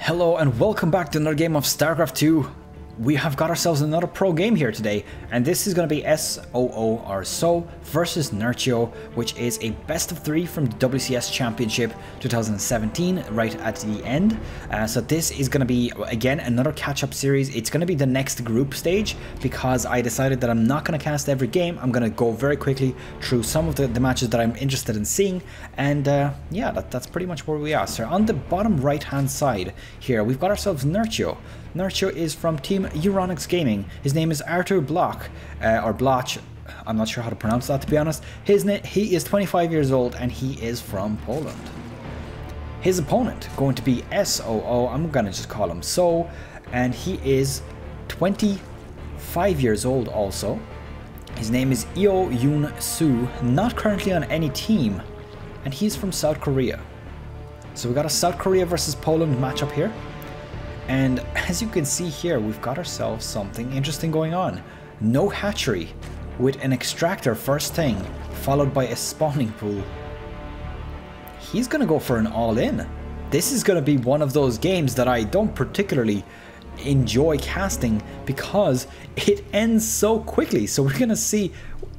Hello and welcome back to another game of StarCraft 2. We have got ourselves another pro game here today, and this is going to be SoO or SoO versus Nerchio, which is a best of 3 from the WCS Championship 2017 right at the end. So this is going to be again another catch-up series. It's going to be the next group stage because I decided that I'm not going to cast every game. I'm going to go very quickly through some of the matches that I'm interested in seeing, and yeah, that's pretty much where we are. So on the bottom right hand side here we've got ourselves Nerchio. Nerchio is from Team EURONICS Gaming. His name is Artur Bloch, or Bloch. I'm not sure how to pronounce that, to be honest. He is 25 years old and he is from Poland. His opponent going to be SoO. I'm gonna just call him SoO, and he is 25 years old also. His name is Yoon Su, not currently on any team, and he's from South Korea. So we got a South Korea versus Poland matchup here. And as you can see here, we've got ourselves something interesting going on. No hatchery, with an extractor first thing, followed by a spawning pool. He's gonna go for an all-in. This is gonna be one of those games that I don't particularly enjoy casting because it ends so quickly. So we're gonna see,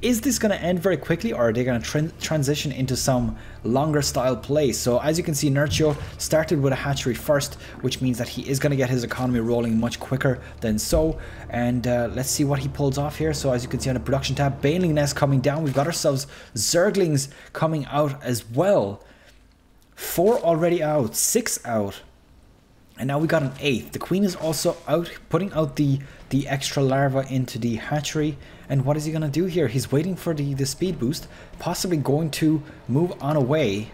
is this going to end very quickly, or are they going to transition into some longer style play? So as you can see, Nerchio started with a hatchery first, which means that he is going to get his economy rolling much quicker than SoO. And let's see what he pulls off here. So as you can see on the production tab, Baneling Nest coming down. We've got ourselves Zerglings coming out as well. 4 already out, 6 out. And now we got an 8th. The queen is also out, putting out the extra larva into the hatchery. And what is he going to do here? He's waiting for the speed boost, possibly going to move on away.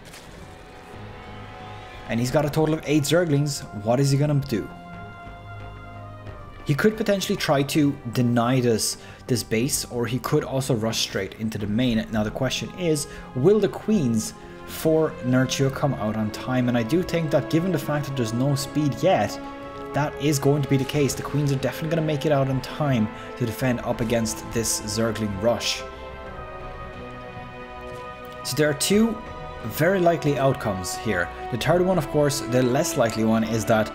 And he's got a total of 8 Zerglings. What is he going to do? He could potentially try to deny this base, or he could also rush straight into the main. Now the question is, will the queens for Nerchio come out on time? And I do think that given the fact that there's no speed yet, that is going to be the case. The queens are definitely going to make it out on time to defend up against this Zergling rush. So there are 2 very likely outcomes here. The third one, of course, the less likely one, is that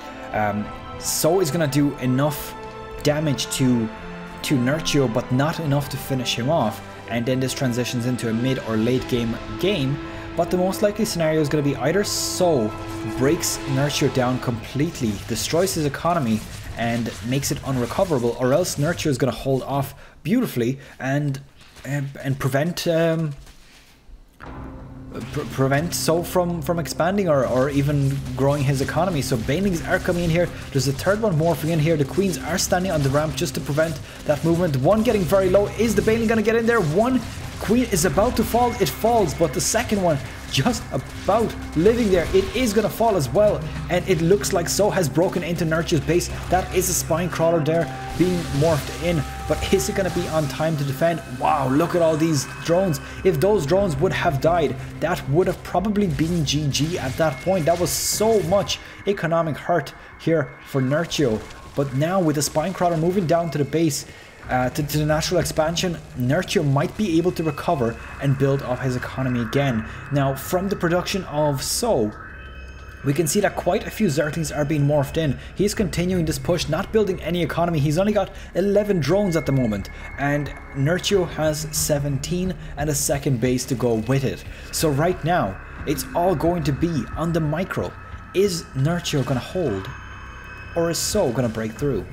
SoO is going to do enough damage to Nerchio, but not enough to finish him off, and then this transitions into a mid or late game. But the most likely scenario is going to be either SoO breaks Nerchio down completely, destroys his economy and makes it unrecoverable, or else Nerchio is going to hold off beautifully and prevent SoO from expanding or even growing his economy. So Banelings are coming in here. There's a third one morphing in here. The queens are standing on the ramp just to prevent that movement. One getting very low. Is the Baneling going to get in there? One queen is about to fall. It falls, but the second one just about living there. It is going to fall as well, and it looks like SoO has broken into Nerchio's base. That is a spine crawler there being morphed in, but is it going to be on time to defend? Wow, look at all these drones. If those drones would have died, that would have probably been GG at that point. That was so much economic hurt here for Nerchio. But now with the spine crawler moving down to the base, to the natural expansion, Nerchio might be able to recover and build up his economy again. Now, from the production of SoO, we can see that quite a few Zerglings are being morphed in. He's continuing this push, not building any economy. He's only got 11 drones at the moment, and Nerchio has 17 and a second base to go with it. So right now, it's all going to be on the micro. Is Nerchio going to hold, or is SoO going to break through?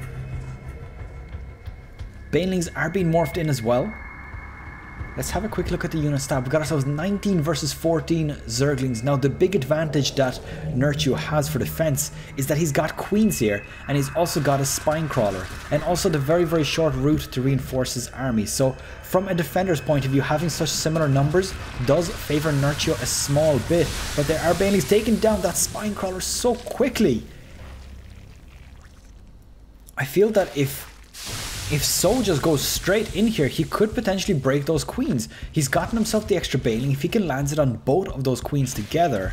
Banelings are being morphed in as well. Let's have a quick look at the unit stat. We've got ourselves 19 versus 14 Zerglings. Now the big advantage that Nerchio has for defense is that he's got queens here, and he's also got a spine crawler, and also the very short route to reinforce his army. So from a defender's point of view, having such similar numbers does favor Nerchio a small bit, but there are Banelings taking down that spine crawler so quickly. I feel that if SoO just goes straight in here, he could potentially break those queens. He's gotten himself the extra Baneling. If he can land it on both of those queens together,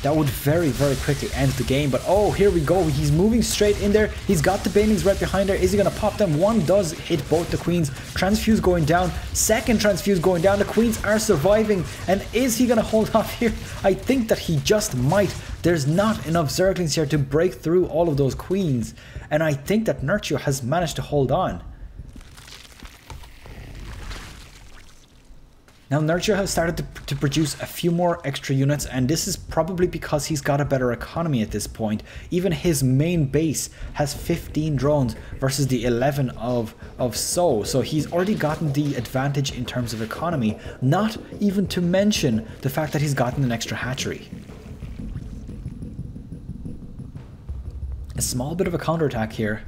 that would very, very quickly end the game. But oh, here we go. He's moving straight in there. He's got the banelings right behind there. Is he going to pop them? One does hit both the queens. Transfuse going down. Second transfuse going down. The queens are surviving. And is he going to hold off here? I think that he just might. There's not enough zerglings here to break through all of those queens. And I think that Nerchio has managed to hold on. Now Nerchio has started to produce a few more extra units, and this is probably because he's got a better economy at this point. Even his main base has 15 drones versus the 11 of SoO. So he's already gotten the advantage in terms of economy, not even to mention the fact that he's gotten an extra hatchery. A small bit of a counterattack here.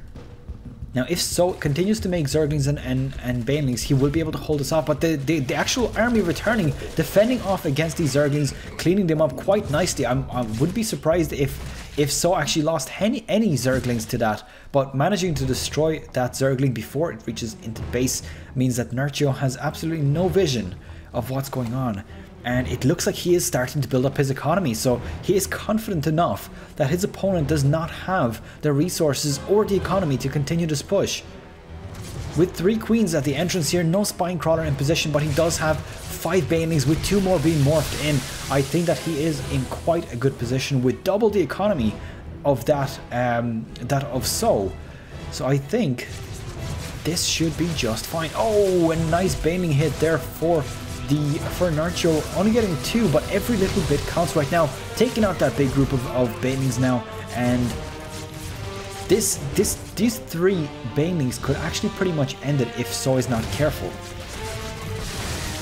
Now, if SoO continues to make zerglings and banelings, he will be able to hold us off. But the actual army returning, defending off against these zerglings, cleaning them up quite nicely. I would be surprised if SoO actually lost any zerglings to that. But managing to destroy that zergling before it reaches into base means that Nerchio has absolutely no vision of what's going on. And it looks like he is starting to build up his economy, so he is confident enough that his opponent does not have the resources or the economy to continue this push. With 3 queens at the entrance here, no spine crawler in position, but he does have 5 banelings with 2 more being morphed in. I think that he is in quite a good position with double the economy of that of SoO. So I think this should be just fine. Oh, a nice baneling hit there for Nerchio, only getting 2, but every little bit counts right now, taking out that big group of banelings now. And these 3 banelings could actually pretty much end it if SoO is not careful.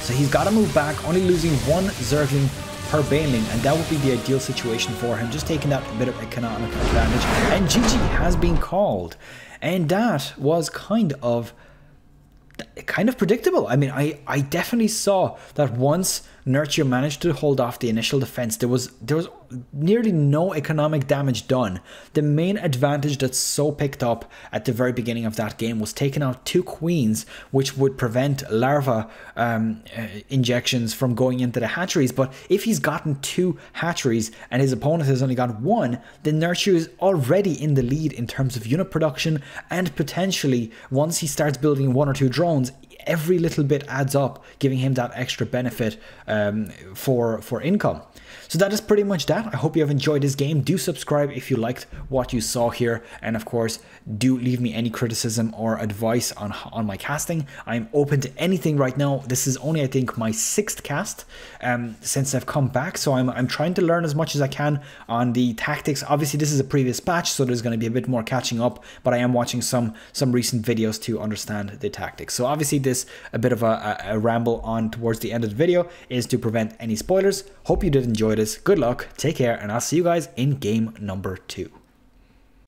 So he's got to move back, only losing 1 zergling per baneling, and that would be the ideal situation for him, just taking that bit of economic advantage. And GG has been called, and that was kind of predictable. I mean, I definitely saw that once Nerchio managed to hold off the initial defense, there was nearly no economic damage done. The main advantage that SoO picked up at the very beginning of that game was taking out 2 queens, which would prevent larva injections from going into the hatcheries. But if he's gotten 2 hatcheries and his opponent has only got 1, then Nerchio is already in the lead in terms of unit production, and potentially once he starts building 1 or 2 drones, every little bit adds up, giving him that extra benefit for income. So that is pretty much that. I hope you have enjoyed this game. Do subscribe if you liked what you saw here, and of course do leave me any criticism or advice on my casting. I'm open to anything right now. This is only, I think, my 6th cast since I've come back, so I'm trying to learn as much as I can on the tactics. Obviously this is a previous patch, so there's going to be a bit more catching up, but I am watching some recent videos to understand the tactics. So obviously this a bit of a ramble on towards the end of the video is to prevent any spoilers. Hope you did enjoy this. Good luck, take care, and I'll see you guys in game number 2.